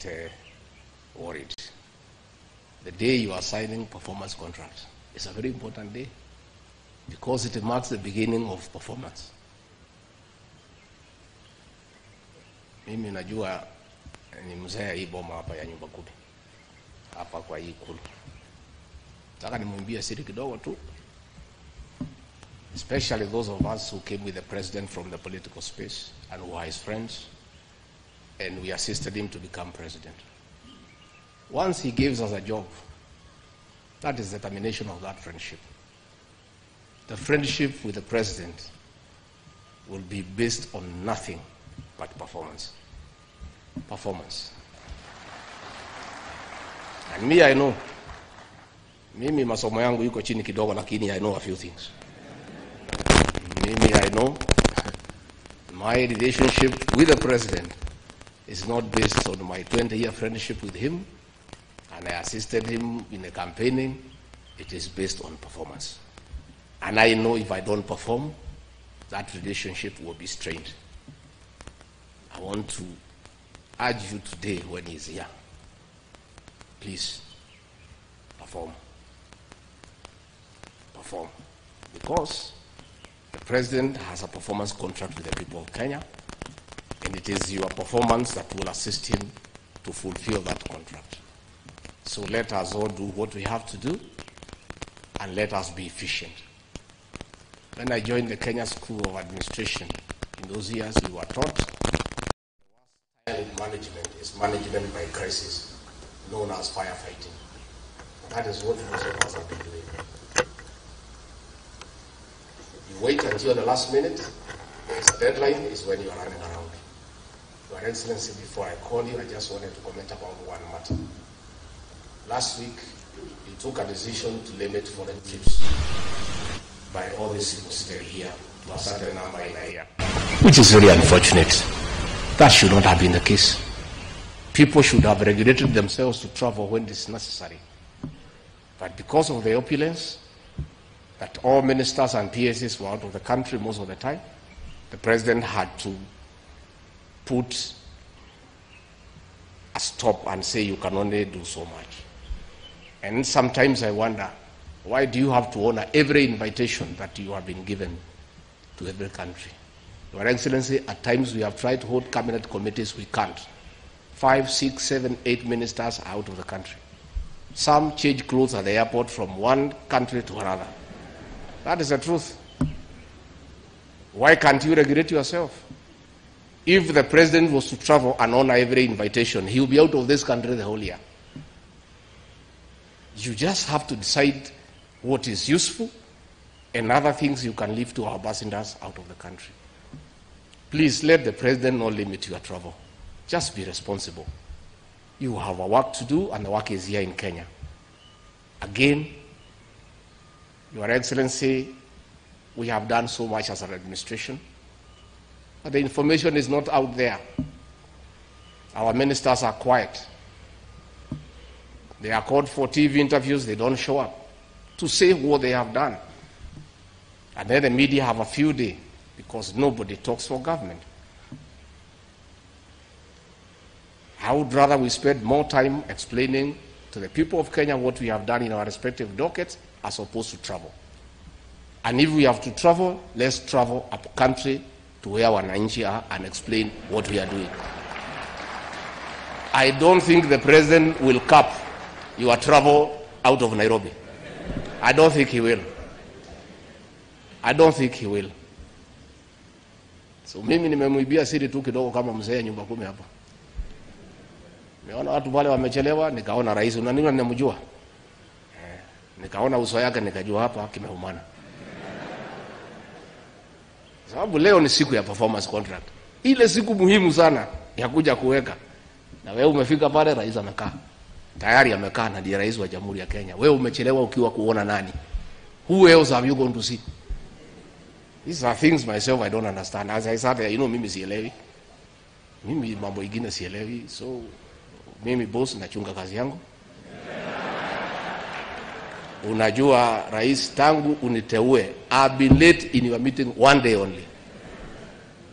get worried. The day you are signing performance contract is a very important day because it marks the beginning of performance. Mimi najua ni mzee hii boma hapa ya nyumba kumi hapa kwa hii Ikulu. Nataka nimwambie siri kidogo tu, especially those of us who came with the president from the political space and who are his friends, and we assisted him to become president. Once he gives us a job, that is the termination of that friendship. The friendship with the president will be based on nothing but performance. Performance. And me, I know. Mimi masomo yangu yuko chini kidogo, lakini I know a few things. Mimi, I know my relationship with the president is not based on my 20-year friendship with him, and I assisted him in the campaigning. It is based on performance. And I know if I don't perform, that relationship will be strained. I want to urge you today when he's here, please perform. Perform. Because the president has a performance contract with the people of Kenya, and it is your performance that will assist him to fulfill that contract. So let us all do what we have to do, and let us be efficient. When I joined the Kenya School of Administration, in those years we were taught the worst style of management is management by crisis, known as firefighting. That is what most of us have been doing. You wait until the last minute, there's a deadline, is when you are running around. Your Excellency, before I call you, I just wanted to comment about one matter. Last week, you took a decision to limit foreign trips by all these people sitting here to a certain number in a year, which is very unfortunate. That should not have been the case. People should have regulated themselves to travel when it is necessary. But because of the opulence, that all ministers and PSs were out of the country most of the time, the president had to put a stop and say you can only do so much. And sometimes I wonder, why do you have to honor every invitation that you have been given to every country? Your Excellency, at times we have tried to hold cabinet committees, we can't. 5, 6, 7, 8 ministers are out of the country. Some change clothes at the airport from one country to another. That is the truth. Why can't you regulate yourself? If the president was to travel and honor every invitation, he will be out of this country the whole year. You just have to decide what is useful and other things you can leave to our ambassadors out of the country. Please let the president not limit your travel. Just be responsible. You have a work to do, and the work is here in Kenya. Again, Your Excellency, we have done so much as an administration, but the information is not out there. Our ministers are quiet. They are called for TV interviews, they don't show up to say what they have done. And then the media have a field day because nobody talks for government. I would rather we spend more time explaining to the people of Kenya what we have done in our respective dockets as opposed to travel. And if we have to travel, let's travel up country to where wananchi are and explain what we are doing. I don't think the president will cap your travel out of Nairobi. I don't think he will. I don't think he will. So mimi nimemwibia siri tu kidogo kama mzee nyumba kumi hapa. Nimeona watu wale wamechelewa, nikaona rais unaniona ninamjua. Nikaona uso yake nikajua hapa kimeumana. Sababu leo ni siku ya performance contract. Ile siku muhimu sana ya kuja kuweka. Na wewe umefika pale, rais amekaa. Tayari amekaa na ndiye rais wa Jamhuri ya Kenya. Wewe umechelewa ukiwa kuona nani? Who else have you gone to see? These are things myself I don't understand. As I said, mimi sielewi. Mimi mambo ingine sielewi. So mimi boss nachunga kazi yangu. Unajua rais, tangu uniteue, I've been late in your meeting one day only.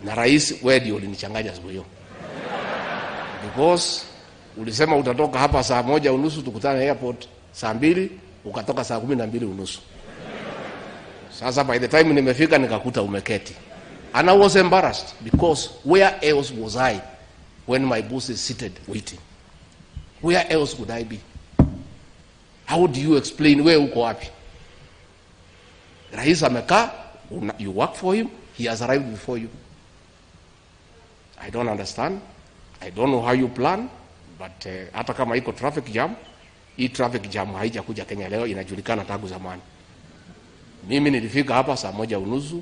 Na rais wewe ndio ulinichanganya siku hiyo. Because Ulisema utatoka hapa saa 1:30 tukutane airport saa 2, ukatoka saa 12:30. Sasa by the time nimefika nikakuta umeketi. And I was embarrassed because where else was I when my boss is seated waiting? Where else would I be? How do you explain where uko wapi? Rais amekaa, you work for him, he has arrived before you. I don't understand. I don't know how you plan, but hata kama iko traffic jam, hii traffic jam haijakuja Kenya leo, inajulikana tangu zamani. Mimi nilifika hapa saa 1:30,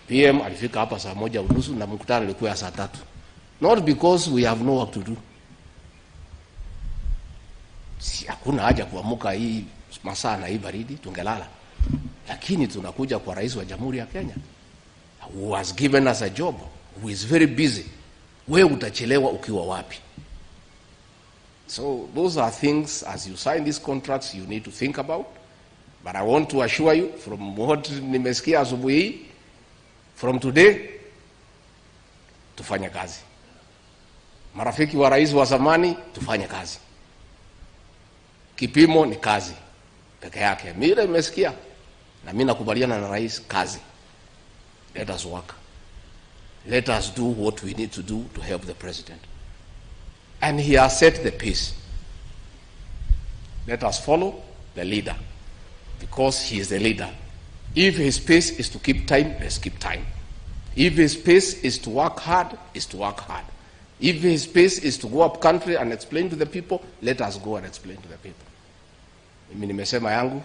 PM alifika hapa saa 1:30 na mkutano ulikuwa saa 3. Not because we have no work to do. Si hakuna haja kuamuka hii masaa na hii baridi tungelala. Lakini tunakuja kwa rais wa Jamhuri ya Kenya who has given us a job, who is very busy. Wewe utachelewa ukiwa wapi? So those are things as you sign these contracts you need to think about. But I want to assure you from what nimesikia asubuhi hii, from today tufanye kazi. Marafiki wa rais wa zamani tufanye kazi. Kipimo ni kazi peke yake. Mimi nimesikia na mimi nakubaliana na rais, kazi. Let us work. Let us do what we need to do to help the president. And he has set the pace. Let us follow the leader because he is the leader. If his pace is to keep time, let's keep time. If his pace is to work hard, is to work hard. If his pace is to go up country and explain to the people, let us go and explain to the people. Mimi nimesema yangu,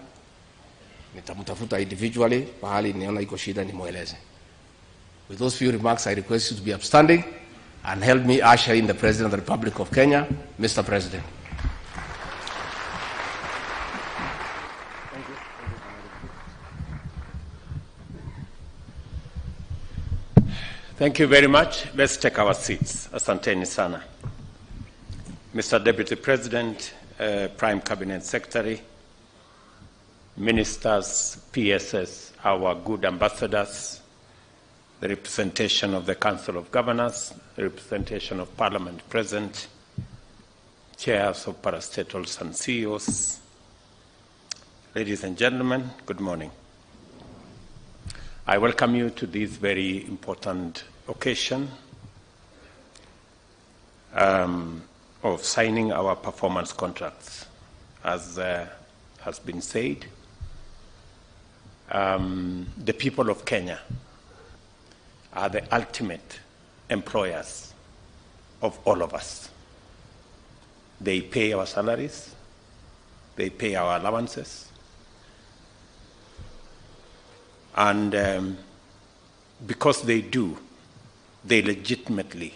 nitamtafuta individually, pahali niona iko shida nimueleze. With those few remarks, I request you to be upstanding and help me usher in the President of the Republic of Kenya. Mr. President. Thank you very much. Let's take our seats. Asanteni sana. Mr. Deputy President, Prime Cabinet Secretary, Ministers, PSS, our good ambassadors, the representation of the Council of Governors, the representation of Parliament present, chairs of parastatals and CEOs, ladies and gentlemen, good morning. I welcome you to this very important occasion of signing our performance contracts. As has been said, the people of Kenya are the ultimate employers of all of us. They pay our salaries, they pay our allowances, and because they do, they legitimately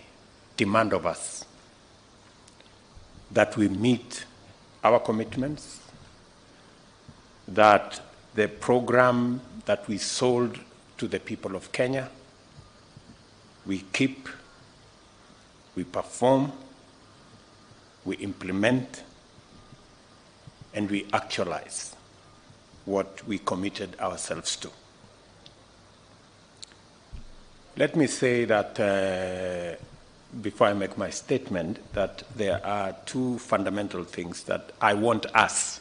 demand of us that we meet our commitments, that the program that we sold to the people of Kenya, we keep, we perform, we implement, and we actualize what we committed ourselves to. Let me say that before I make my statement, that there are two fundamental things that I want us,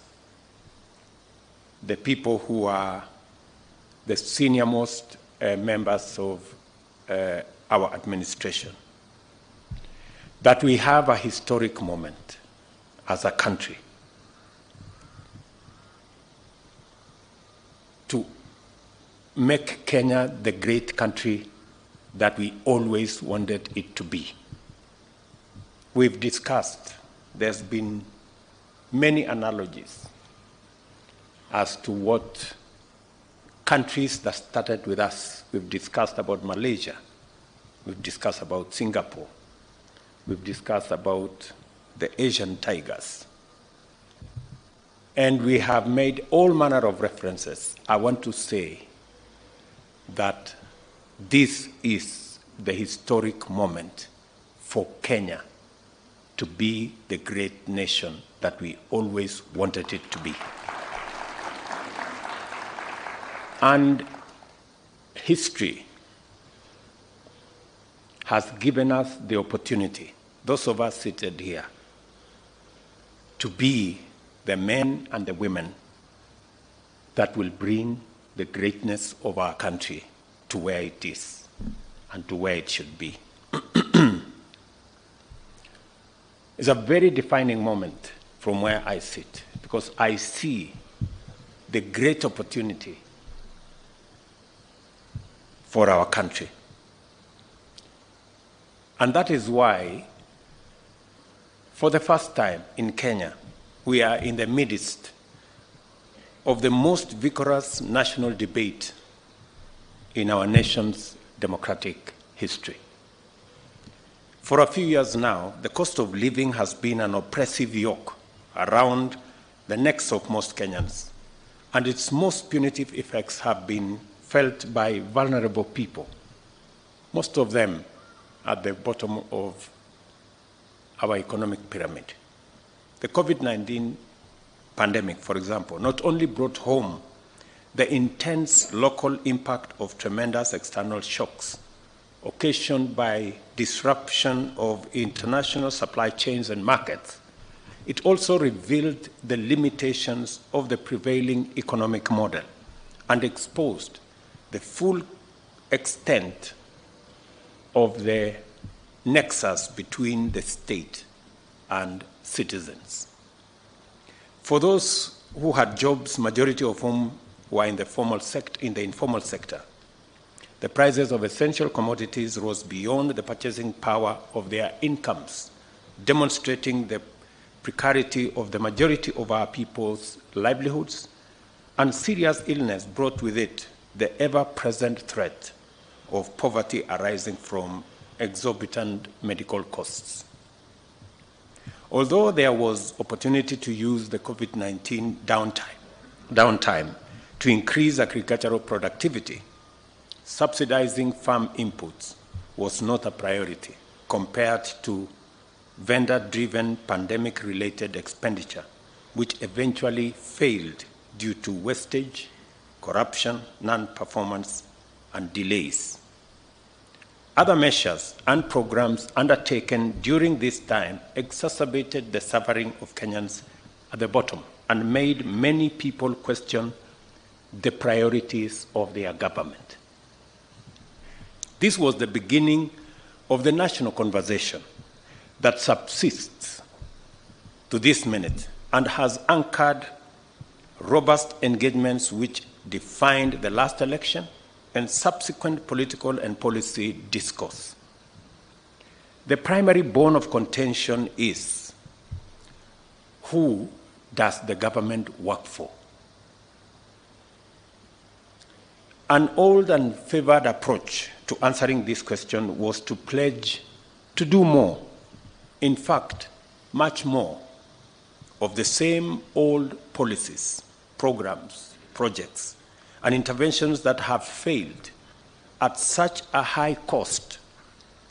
the people who are the senior-most members of our administration, that we have a historic moment as a country to make Kenya the great country that we always wanted it to be. We've discussed, there's been many analogies as to what countries that started with us. We've discussed about Malaysia, we've discussed about Singapore, we've discussed about the Asian tigers, and we have made all manner of references. I want to say that this is the historic moment for Kenya to be the great nation that we always wanted it to be. And history has given us the opportunity, those of us seated here, to be the men and the women that will bring the greatness of our country to where it is and to where it should be. It's a very defining moment from where I sit, because I see the great opportunity for our country. And that is why, for the first time in Kenya, we are in the midst of the most vigorous national debate in our nation's democratic history. For a few years now, the cost of living has been an oppressive yoke around the necks of most Kenyans, and its most punitive effects have been felt by vulnerable people, most of them at the bottom of our economic pyramid. The COVID-19 pandemic, for example, not only brought home the intense local impact of tremendous external shocks occasioned by disruption of international supply chains and markets, it also revealed the limitations of the prevailing economic model and exposed the full extent of the nexus between the state and citizens. For those who had jobs, majority of whom were in the informal sector, the prices of essential commodities rose beyond the purchasing power of their incomes, demonstrating the precarity of the majority of our people's livelihoods, and serious illness brought with it the ever-present threat of poverty arising from exorbitant medical costs. Although there was opportunity to use the COVID-19 downtime to increase agricultural productivity, subsidizing farm inputs was not a priority compared to vendor-driven pandemic-related expenditure, which eventually failed due to wastage, corruption, non-performance, and delays. Other measures and programs undertaken during this time exacerbated the suffering of Kenyans at the bottom and made many people question the priorities of their government. This was the beginning of the national conversation that subsists to this minute and has anchored robust engagements which defined the last election and subsequent political and policy discourse. The primary bone of contention is, who does the government work for? An old and favored approach to answering this question was to pledge to do more, in fact, much more, of the same old policies, programs, projects, and interventions that have failed at such a high cost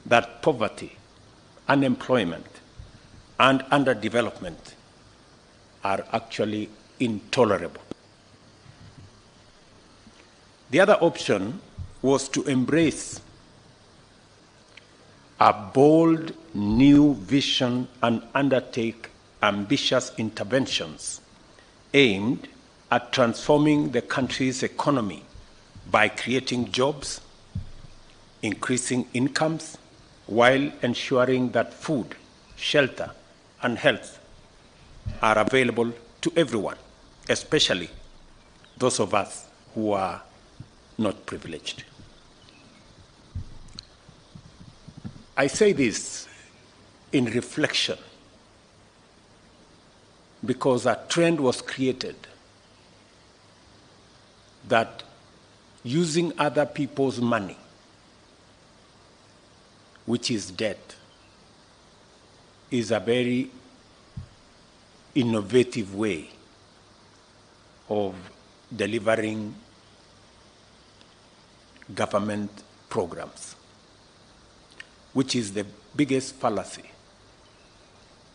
that poverty, unemployment, and underdevelopment are actually intolerable. The other option was to embrace a bold new vision and undertake ambitious interventions aimed at transforming the country's economy by creating jobs, increasing incomes, while ensuring that food, shelter, and health are available to everyone, especially those of us who are not privileged. I say this in reflection because a trend was created that using other people's money, which is debt, is a very innovative way of delivering government programs, which is the biggest fallacy,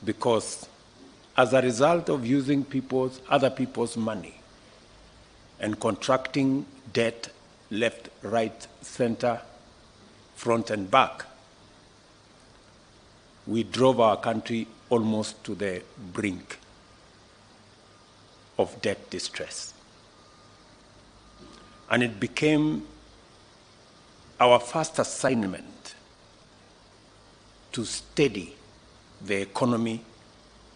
because as a result of using other people's money and contracting debt left, right, center, front and back, we drove our country almost to the brink of debt distress. And it became our first assignment to steady the economy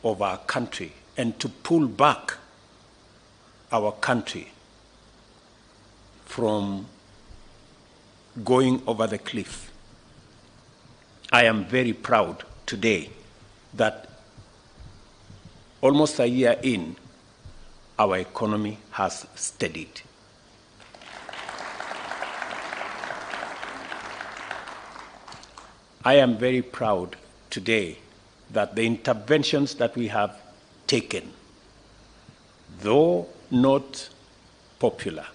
of our country and to pull back our country from going over the cliff. I am very proud today that almost a year in, our economy has steadied. I am very proud today that the interventions that we have taken, though not popular,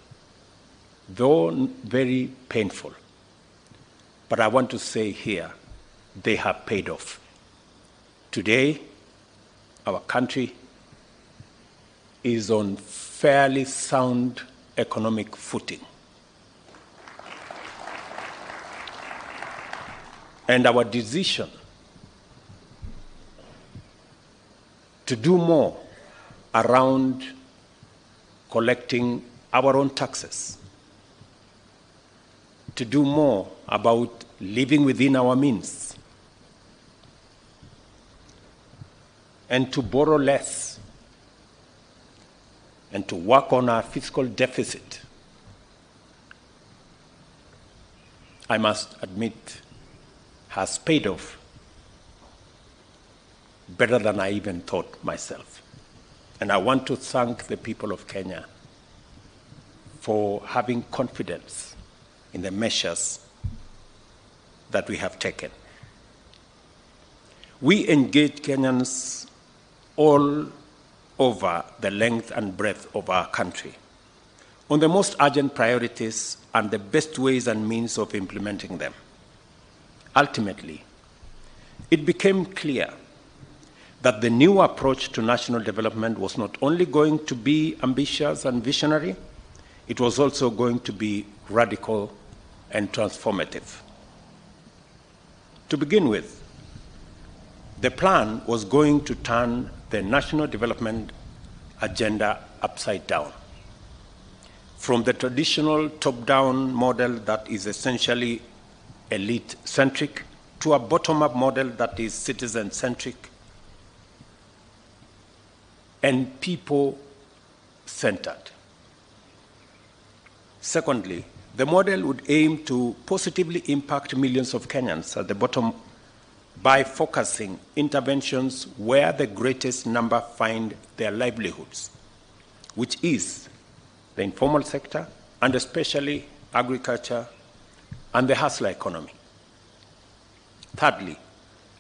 though very painful, but I want to say here, they have paid off. Today, our country is on fairly sound economic footing. And our decision to do more around collecting our own taxes, to do more about living within our means, and to borrow less, and to work on our fiscal deficit, I must admit, has paid off better than I even thought myself. And I want to thank the people of Kenya for having confidence in the measures that we have taken. We engage Kenyans all over the length and breadth of our country on the most urgent priorities and the best ways and means of implementing them. Ultimately, it became clear that the new approach to national development was not only going to be ambitious and visionary, it was also going to be radical and transformative. To begin with, the plan was going to turn the national development agenda upside down. From the traditional top-down model that is essentially elite-centric to a bottom-up model that is citizen-centric and people-centered. Secondly, the model would aim to positively impact millions of Kenyans at the bottom by focusing interventions where the greatest number find their livelihoods, which is the informal sector and especially agriculture and the hustler economy. Thirdly,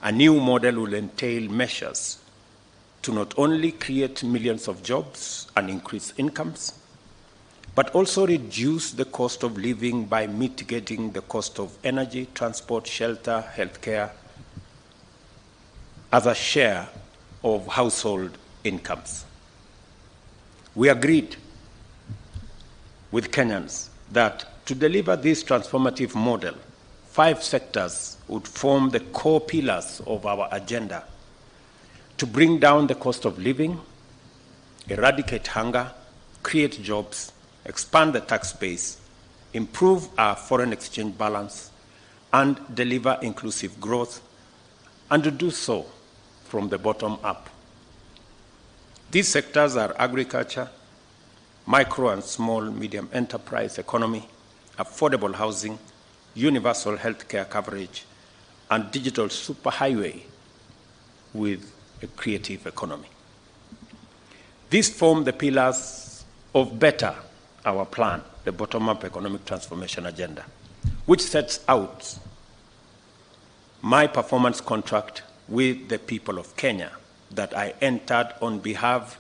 a new model will entail measures to not only create millions of jobs and increase incomes, but also reduce the cost of living by mitigating the cost of energy, transport, shelter, healthcare as a share of household incomes. We agreed with Kenyans that to deliver this transformative model, 5 sectors would form the core pillars of our agenda to bring down the cost of living, eradicate hunger, create jobs, expand the tax base, improve our foreign exchange balance, and deliver inclusive growth, and to do so from the bottom up. These sectors are agriculture, micro and small medium enterprise economy, affordable housing, universal healthcare coverage, and digital superhighway with a creative economy. These form the pillars of Better, our plan, the bottom-up economic transformation agenda, which sets out my performance contract with the people of Kenya that I entered on behalf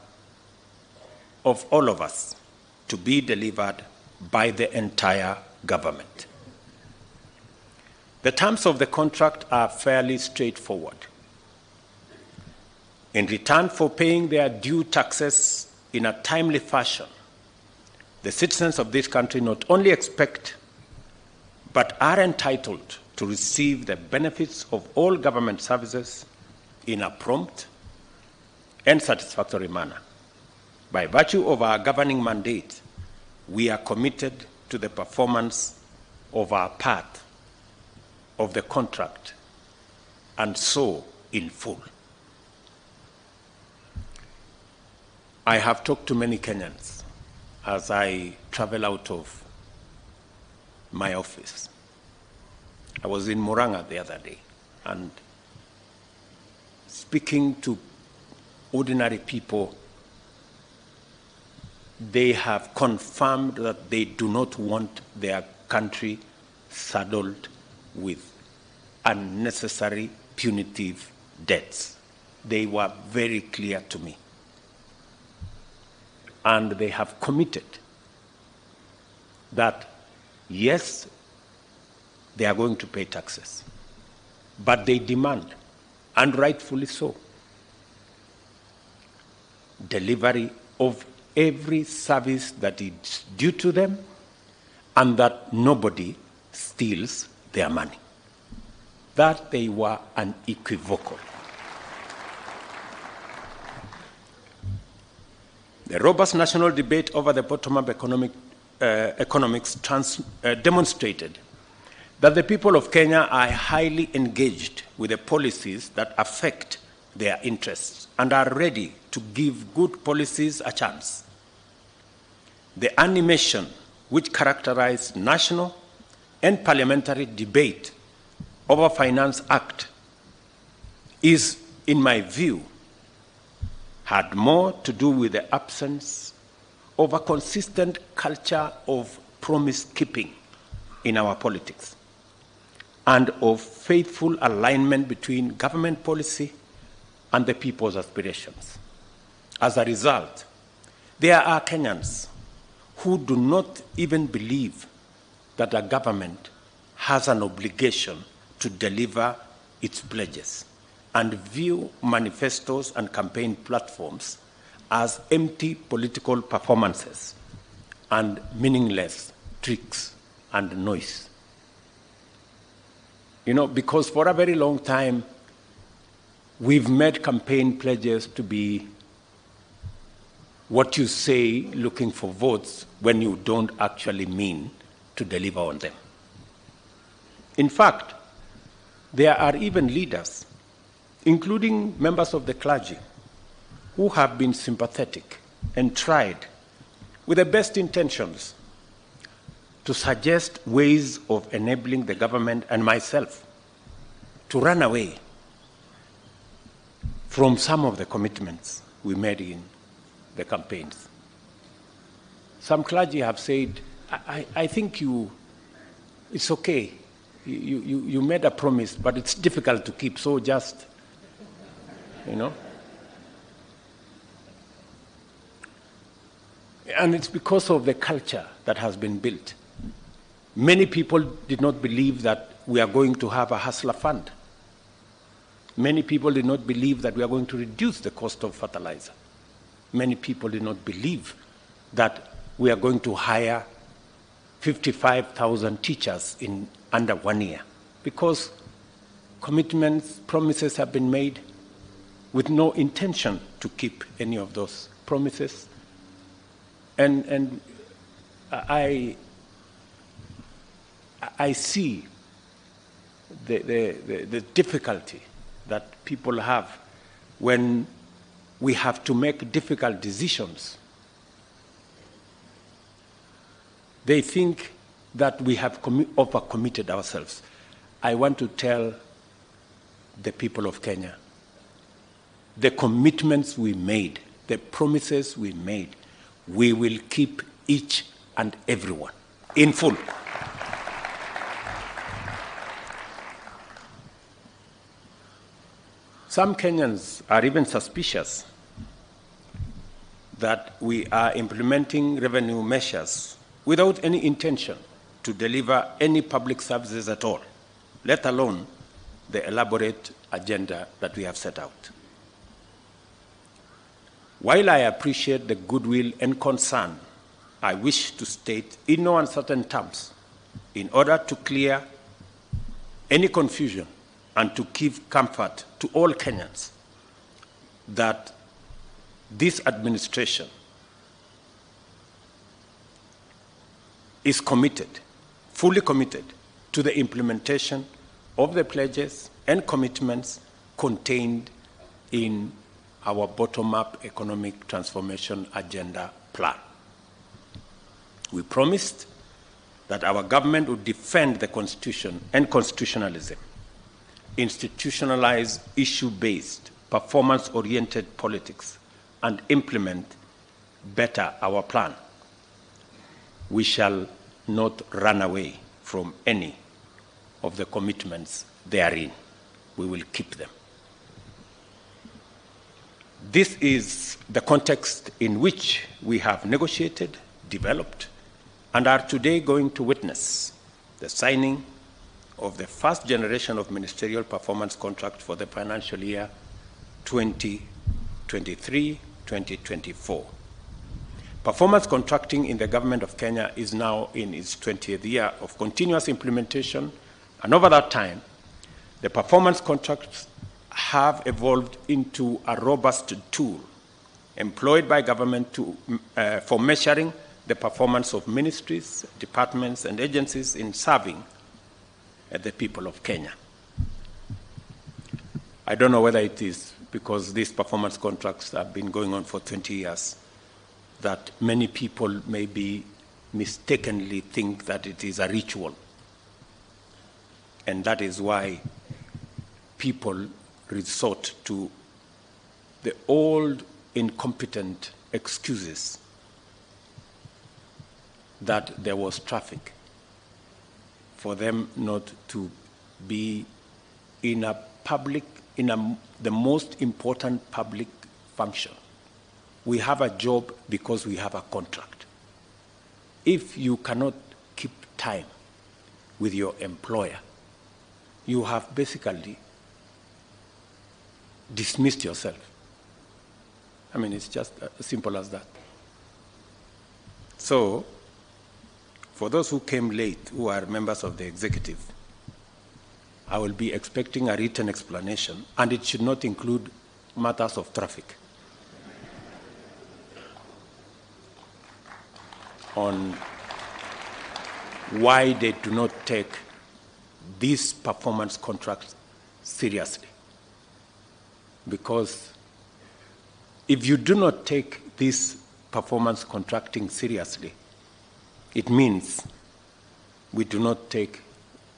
of all of us to be delivered by the entire government. The terms of the contract are fairly straightforward. In return for paying their due taxes in a timely fashion, the citizens of this country not only expect, but are entitled to receive the benefits of all government services in a prompt and satisfactory manner. By virtue of our governing mandate, we are committed to the performance of our part of the contract, and so in full. I have talked to many Kenyans as I travel out of my office. I was in Murang'a the other day, and speaking to ordinary people, they have confirmed that they do not want their country saddled with unnecessary punitive debts. They were very clear to me. And they have committed that, yes, they are going to pay taxes, but they demand, and rightfully so, delivery of every service that is due to them, and that nobody steals their money. That they were unequivocal. The robust national debate over the bottom-up economics demonstrated that the people of Kenya are highly engaged with the policies that affect their interests and are ready to give good policies a chance. The animation which characterized national and parliamentary debate over Finance Act is, in my view, had more to do with the absence of a consistent culture of promise-keeping in our politics and of faithful alignment between government policy and the people's aspirations. As a result, there are Kenyans who do not even believe that a government has an obligation to deliver its pledges and view manifestos and campaign platforms as empty political performances and meaningless tricks and noise. You know, because for a very long time, we've made campaign pledges to be what you say looking for votes when you don't actually mean to deliver on them. In fact, there are even leaders, including members of the clergy, who have been sympathetic and tried, with the best intentions, to suggest ways of enabling the government and myself to run away from some of the commitments we made in the campaigns. Some clergy have said, I think it's okay. You made a promise, but it's difficult to keep, so just, you know. And it's because of the culture that has been built. Many people did not believe that we are going to have a hustler fund. Many people did not believe that we are going to reduce the cost of fertilizer. Many people did not believe that we are going to hire 55,000 teachers in under 1 year, because commitments, promises have been made with no intention to keep any of those promises. And I see the difficulty that people have when we have to make difficult decisions. They think that we have overcommitted ourselves. I want to tell the people of Kenya, the commitments we made, the promises we made, we will keep each and every one in full. Some Kenyans are even suspicious that we are implementing revenue measures without any intention to deliver any public services at all, let alone the elaborate agenda that we have set out. While I appreciate the goodwill and concern, I wish to state in no uncertain terms, in order to clear any confusion and to give comfort to all Kenyans, that this administration is committed, fully committed, to the implementation of the pledges and commitments contained in our bottom-up economic transformation agenda plan. We promised that our government would defend the Constitution and constitutionalism, institutionalize issue-based, performance-oriented politics, and implement better our plan. We shall not run away from any of the commitments therein. We will keep them. This is the context in which we have negotiated, developed, and are today going to witness the signing of the first generation of ministerial performance contract for the financial year 2023-2024. Performance contracting in the government of Kenya is now in its 20th year of continuous implementation, and over that time, the performance contracts have evolved into a robust tool employed by government for measuring the performance of ministries, departments, and agencies in serving the people of Kenya. I don't know whether it is because these performance contracts have been going on for 20 years that many people maybe mistakenly think that it is a ritual. And that is why people resort to the old incompetent excuses that there was traffic, for them not to be in a public, the most important public function. We have a job because we have a contract. If you cannot keep time with your employer, you have basically dismissed yourself. I mean, it's just as simple as that. So, for those who came late, who are members of the executive, I will be expecting a written explanation, and it should not include matters of traffic, on why they do not take these performance contracts seriously. Because if you do not take this performance contracting seriously, it means we do not take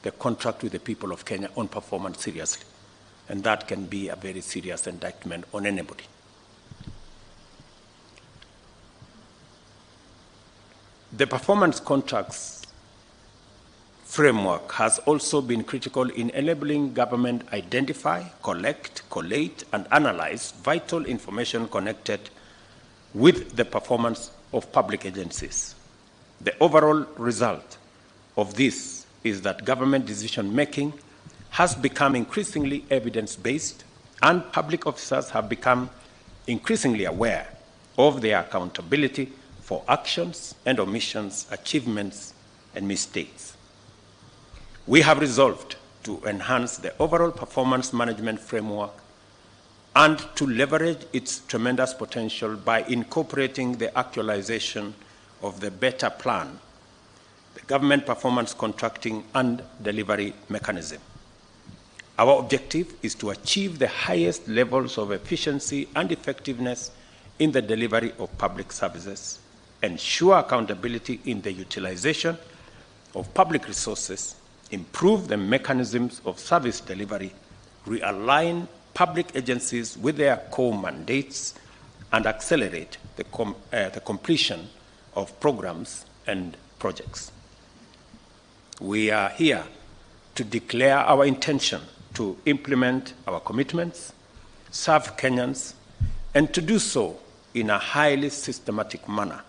the contract with the people of Kenya on performance seriously. And that can be a very serious indictment on anybody. The performance contracts framework has also been critical in enabling government identify, collect, collate, and analyze vital information connected with the performance of public agencies. The overall result of this is that government decision-making has become increasingly evidence-based, and public officers have become increasingly aware of their accountability for actions and omissions, achievements and mistakes. We have resolved to enhance the overall performance management framework and to leverage its tremendous potential by incorporating the actualization of the better plan, the government performance contracting and delivery mechanism. Our objective is to achieve the highest levels of efficiency and effectiveness in the delivery of public services, ensure accountability in the utilization of public resources, improve the mechanisms of service delivery, realign public agencies with their core mandates, and accelerate the completion of programs and projects. We are here to declare our intention to implement our commitments, serve Kenyans, and to do so in a highly systematic manner.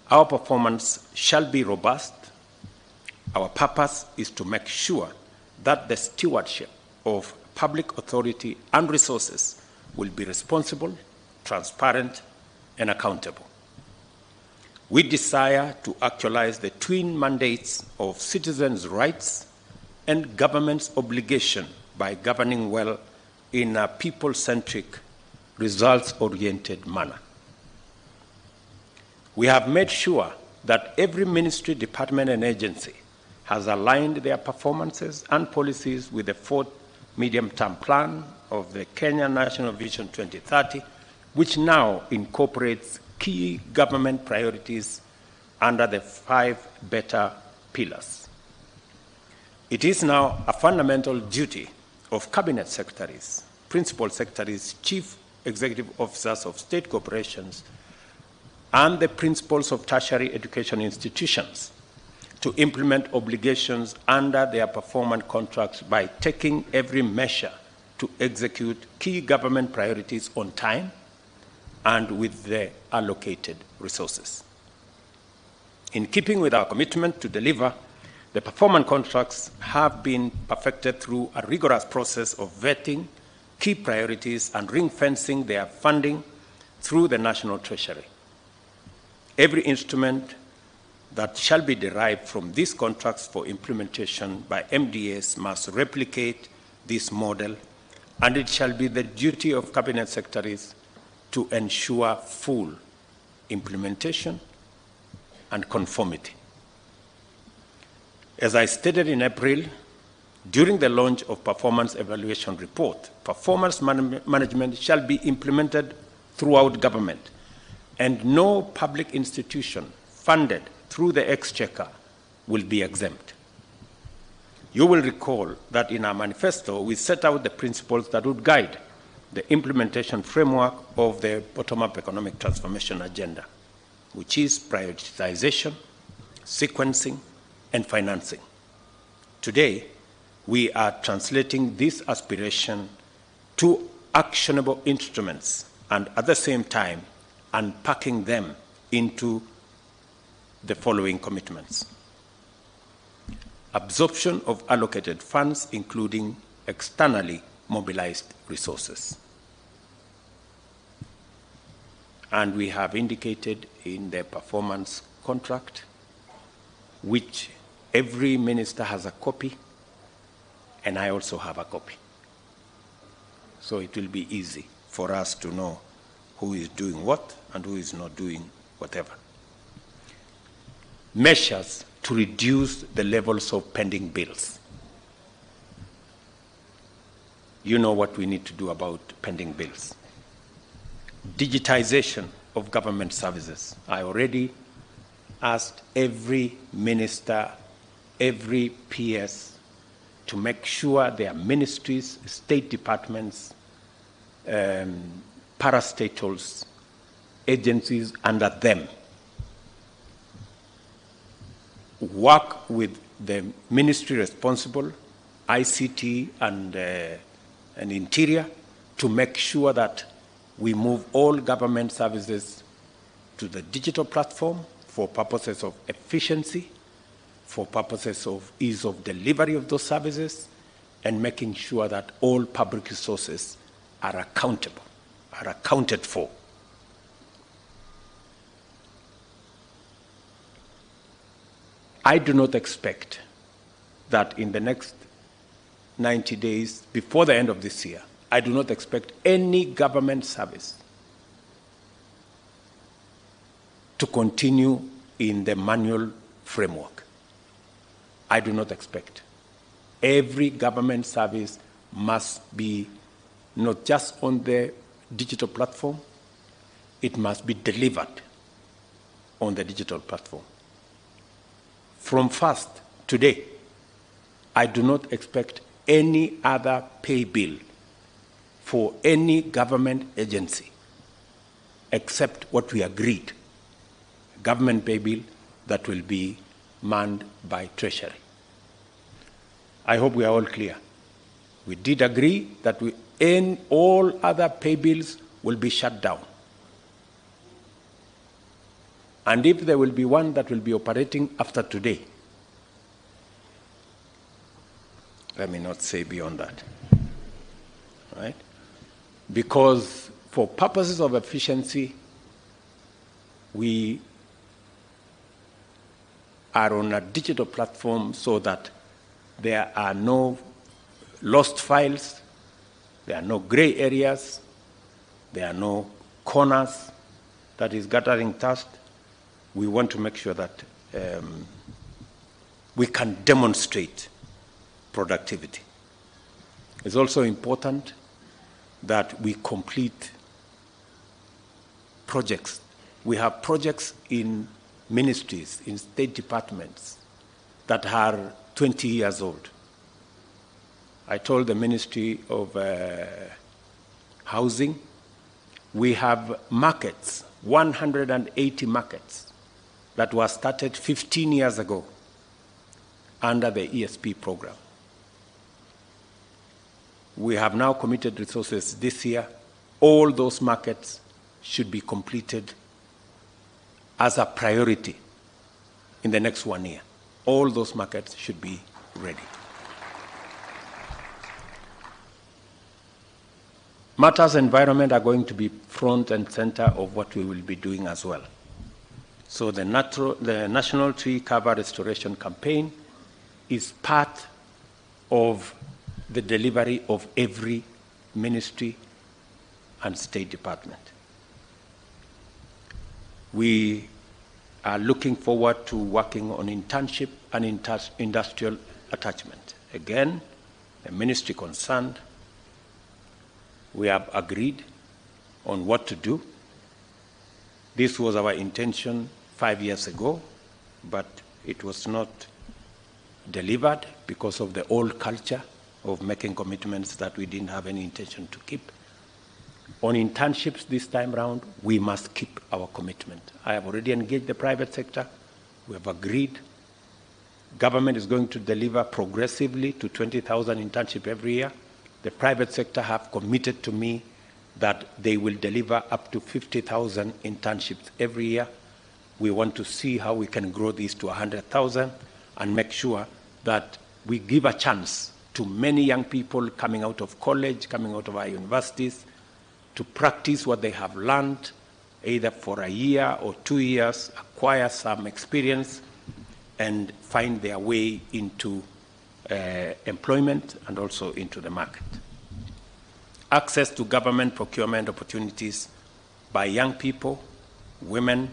Our performance shall be robust. Our purpose is to make sure that the stewardship of public authority and resources will be responsible, transparent, and accountable. We desire to actualize the twin mandates of citizens' rights and government's obligation by governing well in a people-centric, results-oriented manner. We have made sure that every ministry, department, and agency has aligned their performances and policies with the fourth medium-term plan of the Kenya National Vision 2030, which now incorporates key government priorities under the 5 better pillars. It is now a fundamental duty of cabinet secretaries, principal secretaries, chief executive officers of state corporations, and the principals of tertiary education institutions to implement obligations under their performance contracts by taking every measure to execute key government priorities on time and with the allocated resources. In keeping with our commitment to deliver, the performance contracts have been perfected through a rigorous process of vetting key priorities and ring-fencing their funding through the National Treasury. Every instrument that shall be derived from these contracts for implementation by MDAs must replicate this model, and it shall be the duty of cabinet secretaries to ensure full implementation and conformity. As I stated in April, during the launch of Performance Evaluation Report, performance management shall be implemented throughout government, and no public institution funded through the Exchequer will be exempt. You will recall that in our manifesto, we set out the principles that would guide the implementation framework of the bottom-up economic transformation agenda, which is prioritization, sequencing, and financing. Today, we are translating this aspiration to actionable instruments and at the same time unpacking them into the following commitments. Absorption of allocated funds, including externally mobilized resources. And we have indicated in the performance contract, which every minister has a copy, and I also have a copy. So it will be easy for us to know who is doing what and who is not doing whatever. Measures to reduce the levels of pending bills. You know what we need to do about pending bills. Digitization of government services. I already asked every minister, every PS to make sure their ministries, state departments, parastatals, agencies under them work with the ministry responsible, ICT and Interior, to make sure that we move all government services to the digital platform for purposes of efficiency, for purposes of ease of delivery of those services, and making sure that all public resources are accountable, are accounted for. I do not expect that in the next 90 days, before the end of this year, I do not expect any government service to continue in the manual framework. I do not expect. Every government service must be not just on the digital platform, it must be delivered on the digital platform. From first, today, I do not expect any other pay bill for any government agency except what we agreed, a government pay bill that will be manned by Treasury. I hope we are all clear. We did agree that all other pay bills will be shut down. And if there will be one that will be operating after today, let me not say beyond that, right? Because for purposes of efficiency, we are on a digital platform so that there are no lost files, there are no gray areas, there are no corners that is gathering dust. we want to make sure that we can demonstrate productivity. It's also important that we complete projects. We have projects in ministries, in state departments that are 20 years old. I told the Ministry of Housing, we have markets, 180 markets that were started 15 years ago under the ESP program. We have now committed resources this year. All those markets should be completed as a priority in the next 1 year. All those markets should be ready. Matters environment are going to be front and center of what we will be doing as well. So the National Tree Cover Restoration Campaign is part of the delivery of every ministry and state department. We are looking forward to working on internship and industrial attachment. Again, the ministry concerned, we have agreed on what to do. This was our intention 5 years ago, but it was not delivered because of the old culture of making commitments that we didn't have any intention to keep. On internships this time around, we must keep our commitment. I have already engaged the private sector. We have agreed. Government is going to deliver progressively to 20,000 internships every year. The private sector have committed to me that they will deliver up to 50,000 internships every year. We want to see how we can grow these to 100,000 and make sure that we give a chance to many young people coming out of college, coming out of our universities, to practice what they have learned, either for a year or 2 years, acquire some experience, and find their way into employment and also into the market. Access to government procurement opportunities by young people, women,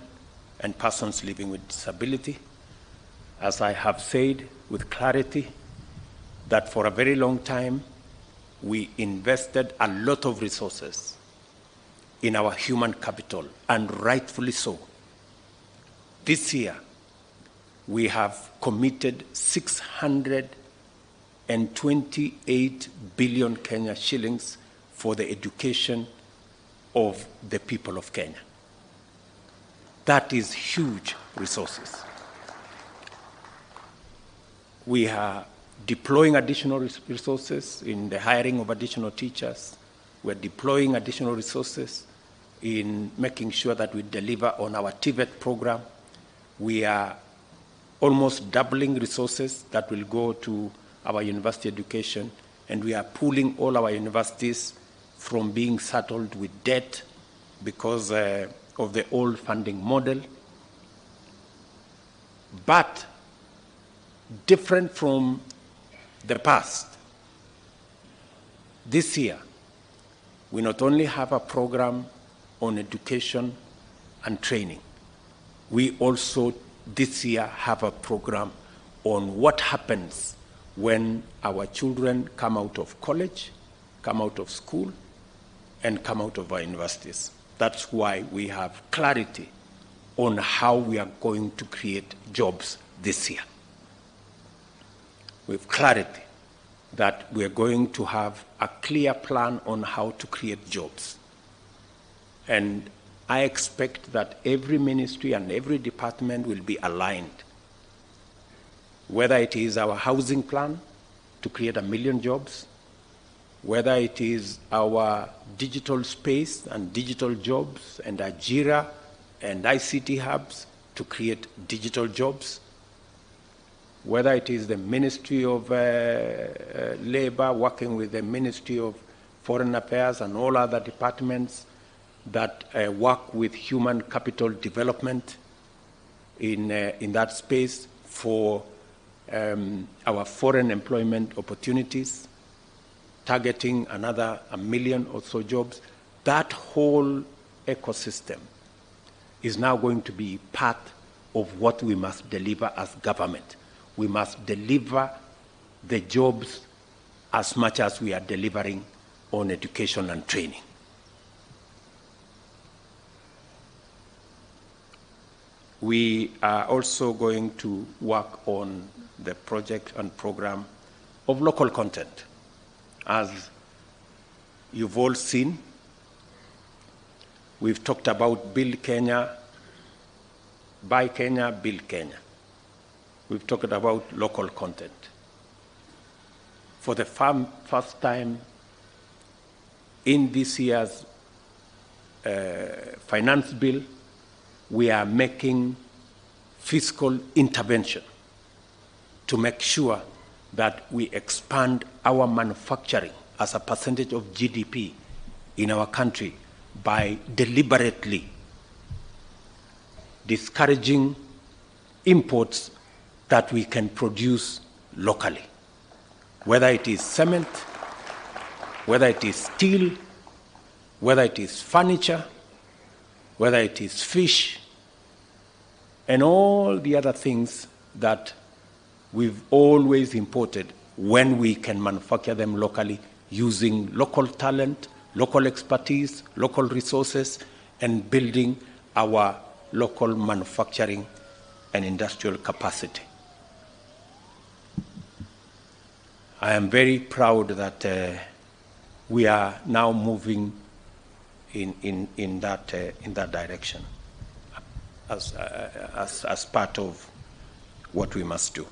and persons living with disability. As I have said with clarity, that for a very long time, we invested a lot of resources in our human capital, and rightfully so. This year, we have committed 628 billion Kenya shillings for the education of the people of Kenya. That is huge resources. We are deploying additional resources in the hiring of additional teachers. We're deploying additional resources in making sure that we deliver on our TVET program. We are almost doubling resources that will go to our university education, and we are pulling all our universities from being saddled with debt because of the old funding model. But different from the past, this year, we not only have a program on education and training, we also this year have a program on what happens when our children come out of college, come out of school, and come out of our universities. That's why we have clarity on how we are going to create jobs this year. We have clarity that we are going to have a clear plan on how to create jobs. And I expect that every ministry and every department will be aligned, whether it is our housing plan to create 1 million jobs, whether it is our digital space and digital jobs and Ajira and ICT hubs to create digital jobs, whether it is the Ministry of Labor working with the Ministry of Foreign Affairs and all other departments that work with human capital development in that space for our foreign employment opportunities, targeting another 1 million or so jobs. That whole ecosystem is now going to be part of what we must deliver as government. We must deliver the jobs as much as we are delivering on education and training. We are also going to work on the project and program of local content. As you've all seen, we've talked about Build Kenya, Buy Kenya, Build Kenya. We've talked about local content. For the first time in this year's finance bill, we are making fiscal intervention to make sure that we expand our manufacturing as a percentage of GDP in our country by deliberately discouraging imports that we can produce locally, whether it is cement, whether it is steel, whether it is furniture, whether it is fish, and all the other things that we've always imported when we can manufacture them locally using local talent, local expertise, local resources, and building our local manufacturing and industrial capacity. I am very proud that we are now moving in that direction as part of what we must do.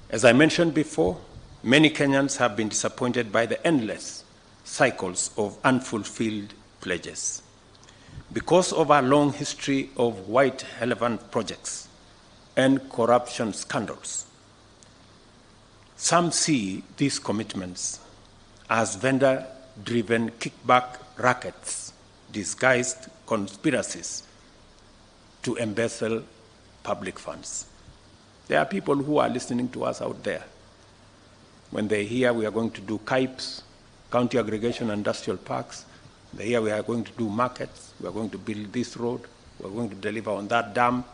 As I mentioned before, many Kenyans have been disappointed by the endless cycles of unfulfilled pledges. Because of our long history of white elephant projects and corruption scandals, some see these commitments as vendor-driven kickback rackets, disguised conspiracies to embezzle public funds. There are people who are listening to us out there. When they hear we are going to do KAIPs, County Aggregation Industrial Parks, they hear we are going to do markets, we are going to build this road, we are going to deliver on that dam,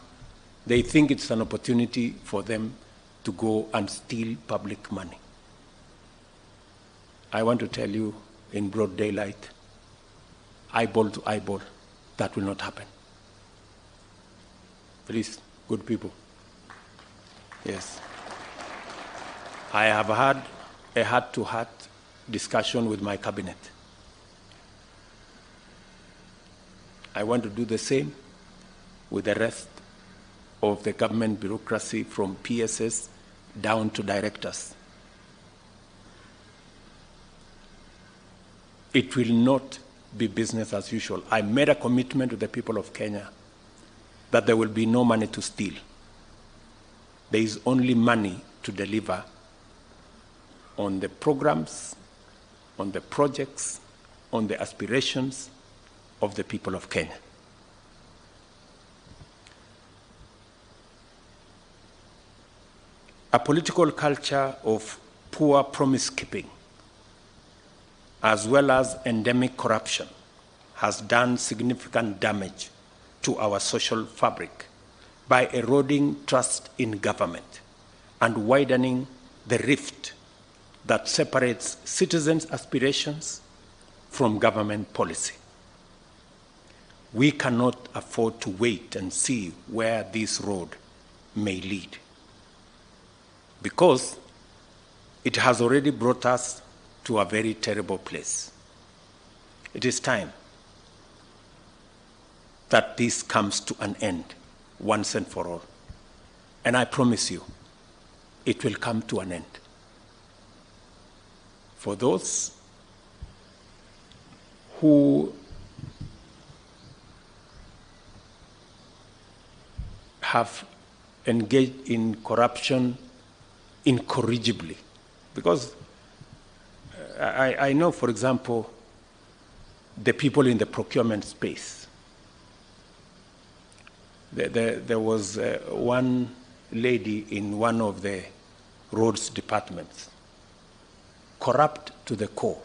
they think it's an opportunity for them to go and steal public money. I want to tell you in broad daylight, eyeball to eyeball, that will not happen. Please, good people. Yes. I have had a heart-to-heart discussion with my cabinet. I want to do the same with the rest of the government bureaucracy from PSS down to directors. It will not be business as usual. I made a commitment to the people of Kenya that there will be no money to steal. There is only money to deliver on the programs, on the projects, on the aspirations of the people of Kenya. A political culture of poor promise-keeping, as well as endemic corruption, has done significant damage to our social fabric by eroding trust in government and widening the rift that separates citizens' aspirations from government policy. We cannot afford to wait and see where this road may lead, because it has already brought us to a very terrible place. It is time that this comes to an end once and for all. And I promise you, it will come to an end. For those who have engaged in corruption incorrigibly, because I know, for example, the people in the procurement space. There was one lady in one of the roads departments, corrupt to the core,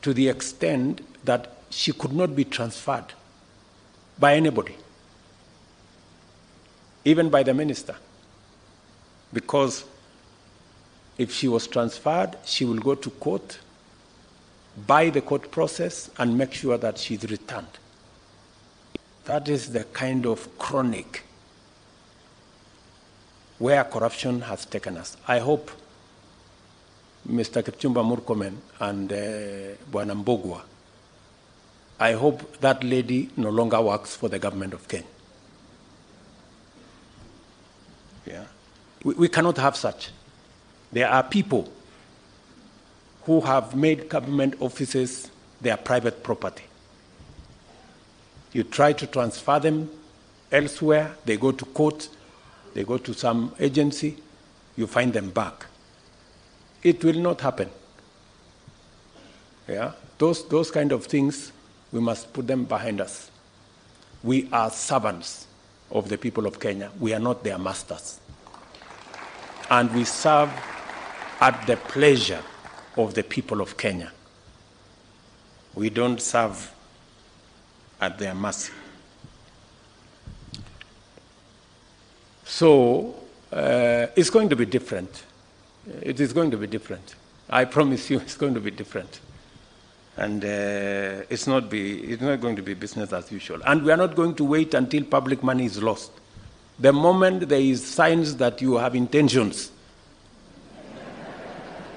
to the extent that she could not be transferred by anybody, even by the minister, because if she was transferred, she will go to court, by the court process, and make sure that she's returned. That is the kind of chronic where corruption has taken us. I hope Mr. Kipchumba Murkomen and Bwana Mbogwa, I hope that lady no longer works for the government of Kenya. Yeah. We cannot have such. There are people who have made government offices their private property. You try to transfer them elsewhere, they go to court, they go to some agency, you find them back. It will not happen. Yeah? Those kind of things, we must put them behind us. We are servants of the people of Kenya. We are not their masters. And we serve at the pleasure of the people of Kenya. We don't serve at their mercy. So it's going to be different. It is going to be different. I promise you it's going to be different. And it's not going to be business as usual. And we are not going to wait until public money is lost. The moment there is signs that you have intentions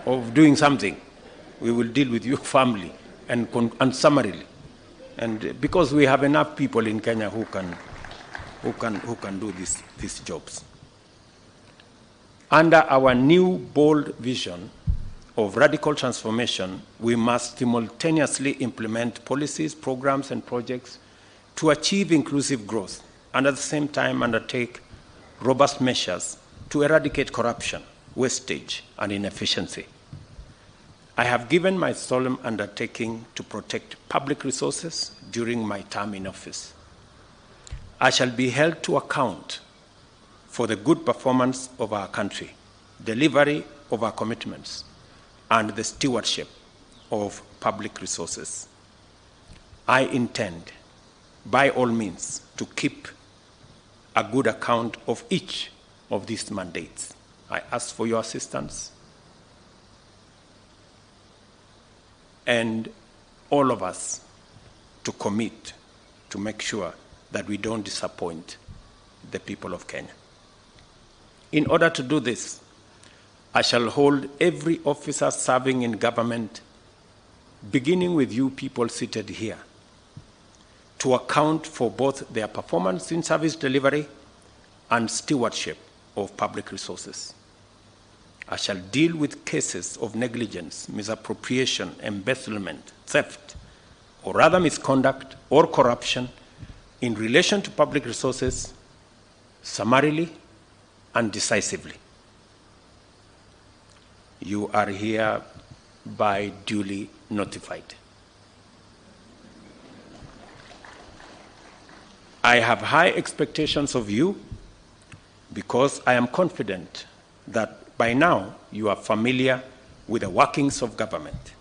of doing something, we will deal with you firmly and summarily. And because we have enough people in Kenya who can do these jobs. Under our new bold vision of radical transformation, we must simultaneously implement policies, programs, and projects to achieve inclusive growth, and at the same time undertake robust measures to eradicate corruption, wastage, and inefficiency. I have given my solemn undertaking to protect public resources during my term in office. I shall be held to account for the good performance of our country, delivery of our commitments, and the stewardship of public resources. I intend, by all means, to keep a good account of each of these mandates. I ask for your assistance, and all of us to commit to make sure that we don't disappoint the people of Kenya. In order to do this, I shall hold every officer serving in government, beginning with you people seated here, to account for both their performance in service delivery and stewardship of public resources. I shall deal with cases of negligence, misappropriation, embezzlement, theft, or rather misconduct or corruption in relation to public resources summarily and decisively. You are hereby duly notified. I have high expectations of you because I am confident that by now you are familiar with the workings of government,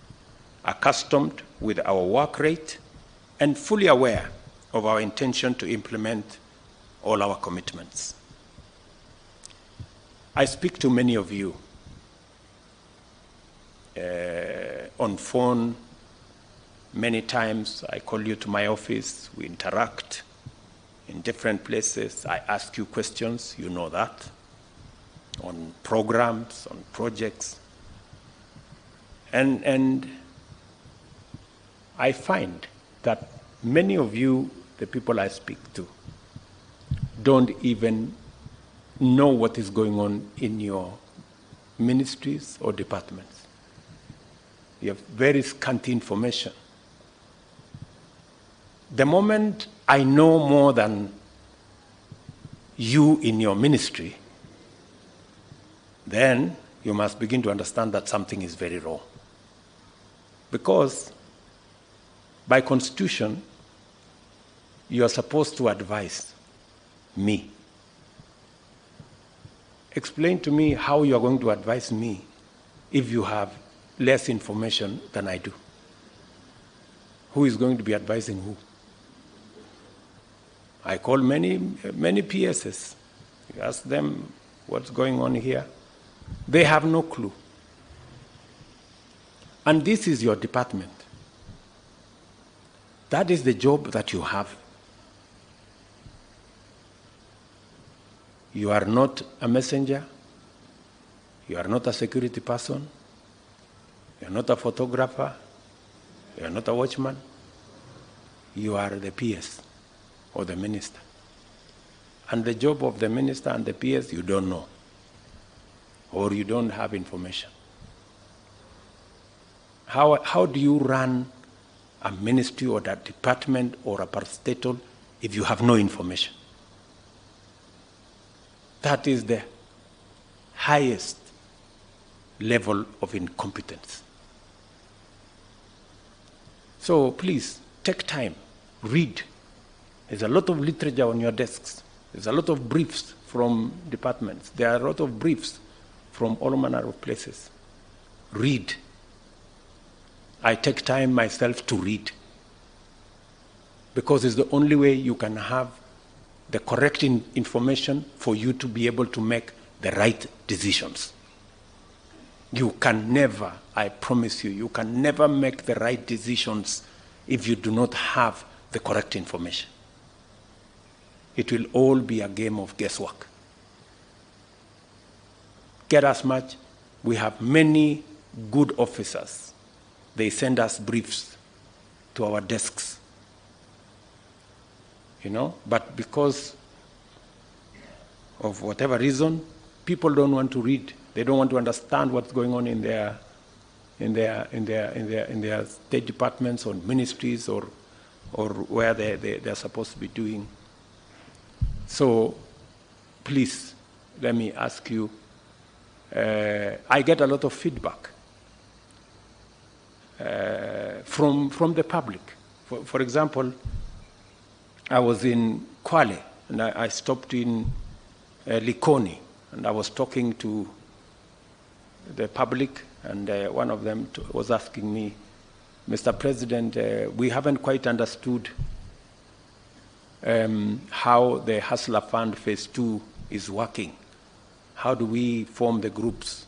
accustomed with our work rate, and fully aware of our intention to implement all our commitments. I speak to many of you on phone. Many times I call you to my office, we interact in different places. I ask you questions, you know that, on programs, on projects. And I find that many of you, the people I speak to, don't even know what is going on in your ministries or departments. You have very scanty information. The moment I know more than you in your ministry, then you must begin to understand that something is very wrong. Because by constitution, you are supposed to advise me. Explain to me how you are going to advise me if you have less information than I do. Who is going to be advising who? I call many PSs. You ask them what's going on here. They have no clue. And this is your department. That is the job that you have. You are not a messenger. You are not a security person. You are not a photographer. You are not a watchman. You are the PS or the minister. And the job of the minister and the PS you don't know, or you don't have information. How do you run a ministry or a department or a parastatal if you have no information? That is the highest level of incompetence. So please, take time, read. There's a lot of literature on your desks. There's a lot of briefs from departments. There are a lot of briefs from all manner of places. Read. I take time myself to read, because it's the only way you can have the correct information for you to be able to make the right decisions. You can never, I promise you can never make the right decisions if you do not have the correct information. It will all be a game of guesswork. Get as much. We have many good officers. They send us briefs to our desks. But because of whatever reason, people don't want to read. They don't want to understand what's going on in their state departments or ministries or where they're supposed to be doing. So, please, let me ask you. I get a lot of feedback from the public. For example, I was in Kwale, and I stopped in Likoni, and I was talking to the public, and one of them was asking me, Mr. President, we haven't quite understood how the Hustler Fund Phase 2 is working. How do we form the groups?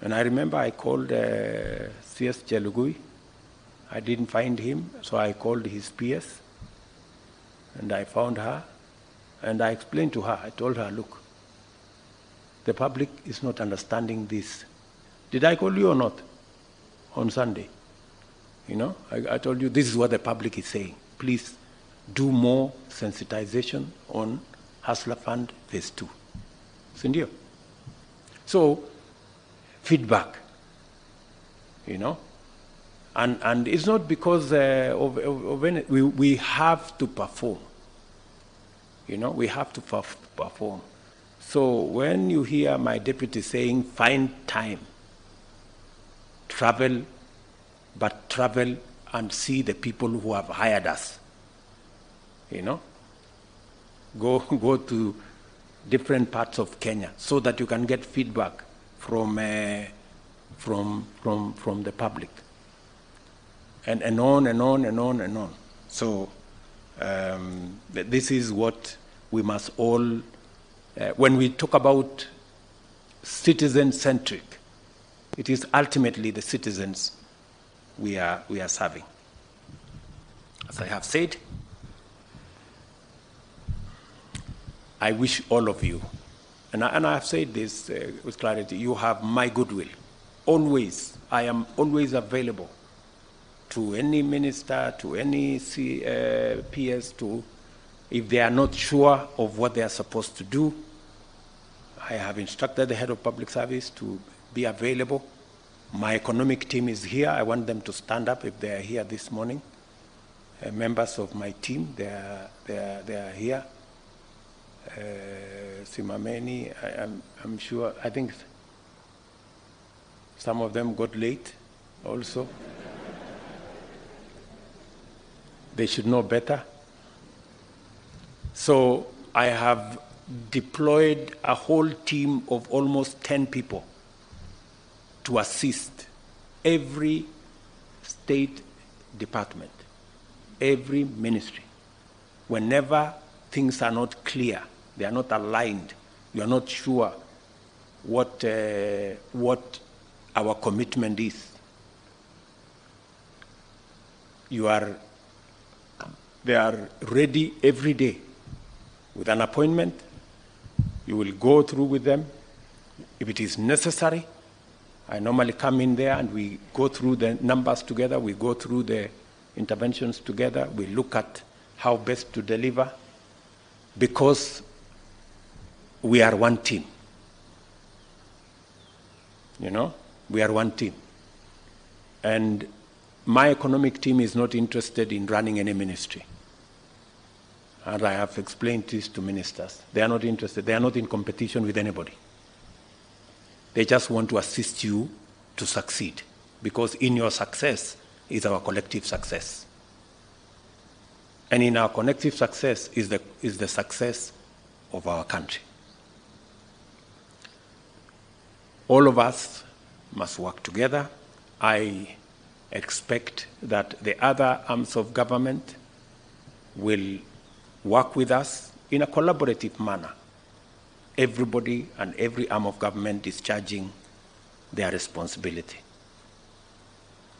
And I remember I called CS Chelugui. I didn't find him, so I called his PS, and I found her, and I explained to her. I told her, look, the public is not understanding this. Did I call you or not on Sunday? I told you this is what the public is saying. Please do more sensitization on Hustler Fund Phase 2. Sindio? So, feedback, and it's not because of any, we have to perform. We have to perform. So when you hear my deputy saying, find time, travel, but travel and see the people who have hired us. Go to different parts of Kenya so that you can get feedback from the public, and on and on and on and on. So this is what we must all, when we talk about citizen-centric, it is ultimately the citizens we are serving. As I have said, I wish all of you, and I have said this with clarity, you have my goodwill. Always, I am always available to any minister, to any PS, if they are not sure of what they are supposed to do. I have instructed the head of public service to be available. My economic team is here. I want them to stand up if they are here this morning. Members of my team, they are here. Simameni, I'm sure, I think some of them got late also. They should know better. So I have deployed a whole team of almost 10 people to assist every state department, every ministry, whenever things are not clear, they are not aligned, you are not sure what our commitment is, they are ready every day with an appointment. You will go through with them. If it is necessary, I normally come in there and we go through the numbers together, we go through the interventions together, we look at how best to deliver, because we are one team. You know, we are one team. And my economic team is not interested in running any ministry. And I have explained this to ministers. They are not interested. They are not in competition with anybody. They just want to assist you to succeed, because in your success is our collective success. And in our collective success is the success of our country. All of us must work together. I expect that the other arms of government will work with us in a collaborative manner. Everybody and every arm of government discharging their responsibility.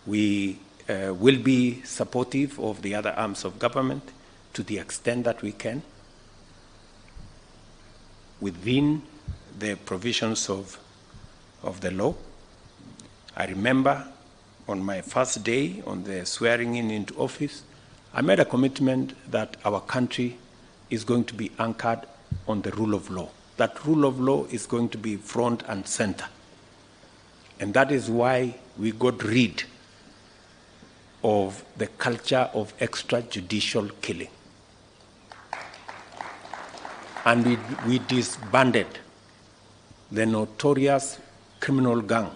We will be supportive of the other arms of government to the extent that we can, within the provisions of the law. I remember on my first day on the swearing in into office, I made a commitment that our country is going to be anchored on the rule of law. That rule of law is going to be front and center. And that is why we got rid of the culture of extrajudicial killing. And we disbanded the notorious criminal gang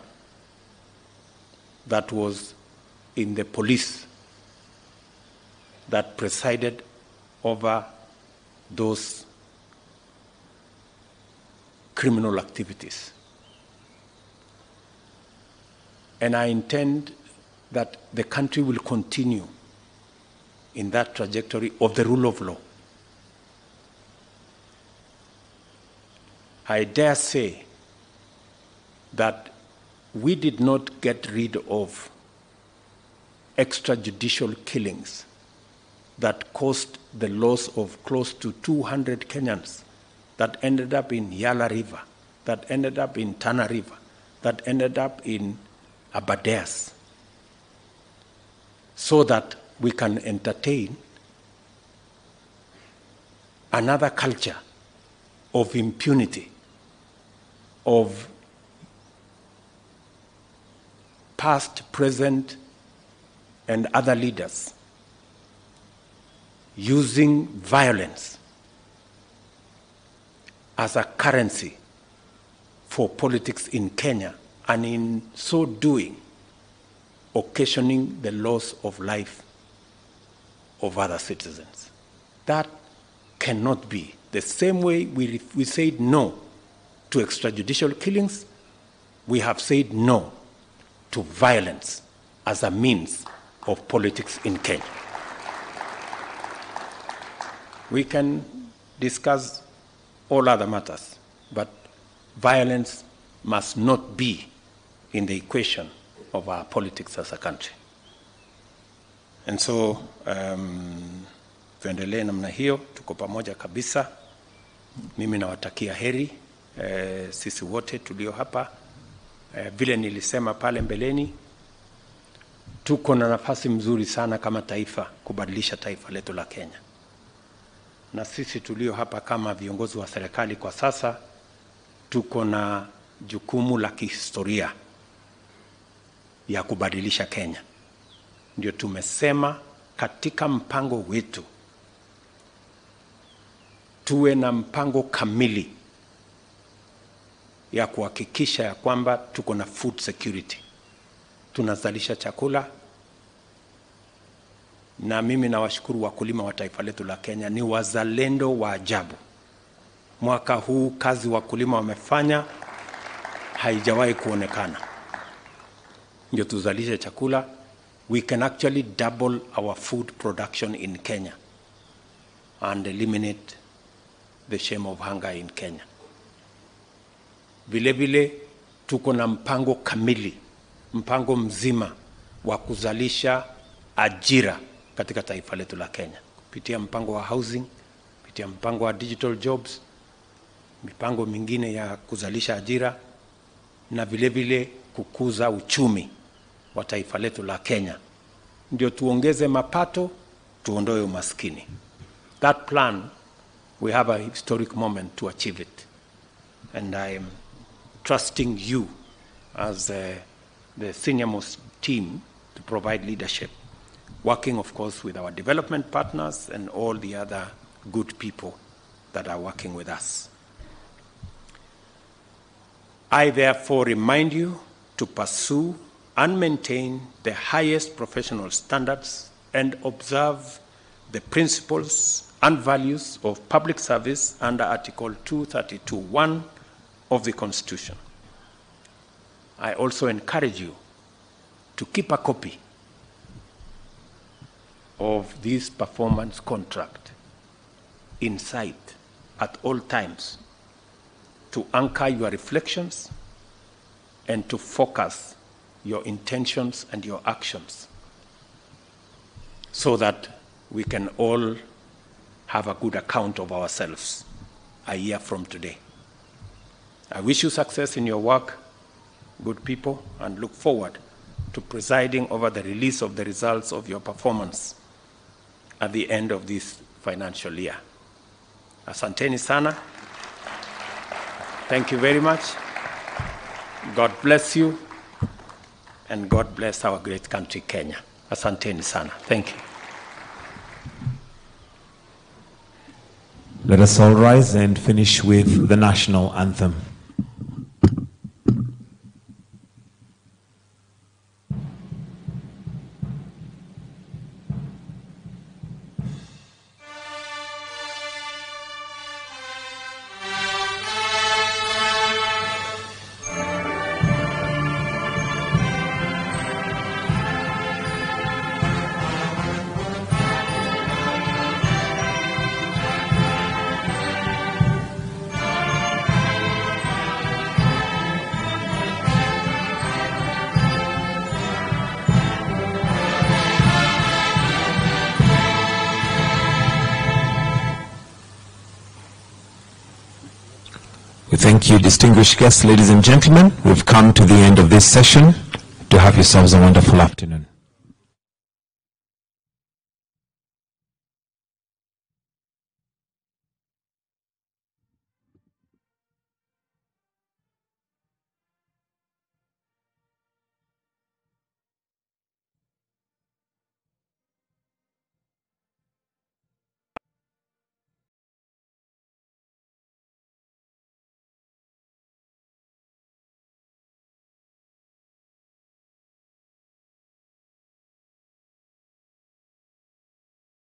that was in the police that presided over those criminal activities. And I intend that the country will continue in that trajectory of the rule of law. I dare say that we did not get rid of extrajudicial killings that caused the loss of close to 200 Kenyans, that ended up in Yala River, that ended up in Tana River, that ended up in Abadeas, so that we can entertain another culture of impunity, of past, present, and other leaders using violence as a currency for politics in Kenya, and in so doing, occasioning the loss of life of other citizens. That cannot be. The same way we said no to extrajudicial killings, we have said no to violence as a means of politics in Kenya. We can discuss all other matters, but violence must not be in the equation of our politics as a country. And so, tuendelee namna hiyo, tuko pamoja kabisa. Mimi nawatakia heri sisi wote tulio hapa. Vile nilisema pale mbeleni, tuko na nafasi mzuri sana kama taifa kubadilisha taifa letu la Kenya. Na sisi tulio hapa kama viongozi wa serikali kwa sasa, tuko na jukumu la kihistoria ya kubadilisha Kenya. Ndio tumesema katika mpango wetu tuwe na mpango kamili ya kuhakikisha ya kwamba tuko na food security. Tunazalisha chakula, na mimi nawashukuru wakulima wa taifa letu la Kenya, ni wazalendo wa ajabu. Mwaka huu kazi wakulima wamefanya haijawahi kuonekana. Ndio tuzalishe chakula, we can actually double our food production in Kenya and eliminate the shame of hunger in Kenya. Vile vile tuko na mpango kamili, mpango mzima wa kuzalisha ajira katika taifa letu la Kenya. Kupitia mpango wa housing, kupitia mpango wa digital jobs, mipango mingine ya kuzalisha ajira na vile vile kukuza uchumi wa taifa letu la Kenya. Ndio tuongeze mapato, tuondoe umaskini. That plan, we have a historic moment to achieve it. And I am trusting you as the senior-most team to provide leadership, working, of course, with our development partners and all the other good people that are working with us. I therefore remind you to pursue and maintain the highest professional standards and observe the principles and values of public service under Article 232(1) of the Constitution. I also encourage you to keep a copy of this performance contract in sight at all times to anchor your reflections and to focus your intentions and your actions so that we can all have a good account of ourselves a year from today. I wish you success in your work, good people, and look forward to presiding over the release of the results of your performance at the end of this financial year. Asanteni sana. Thank you very much. God bless you, and God bless our great country, Kenya. Asanteni sana. Thank you. Let us all rise and finish with the national anthem. Thank you, distinguished guests, ladies and gentlemen. We've come to the end of this session. Do have yourselves a wonderful afternoon.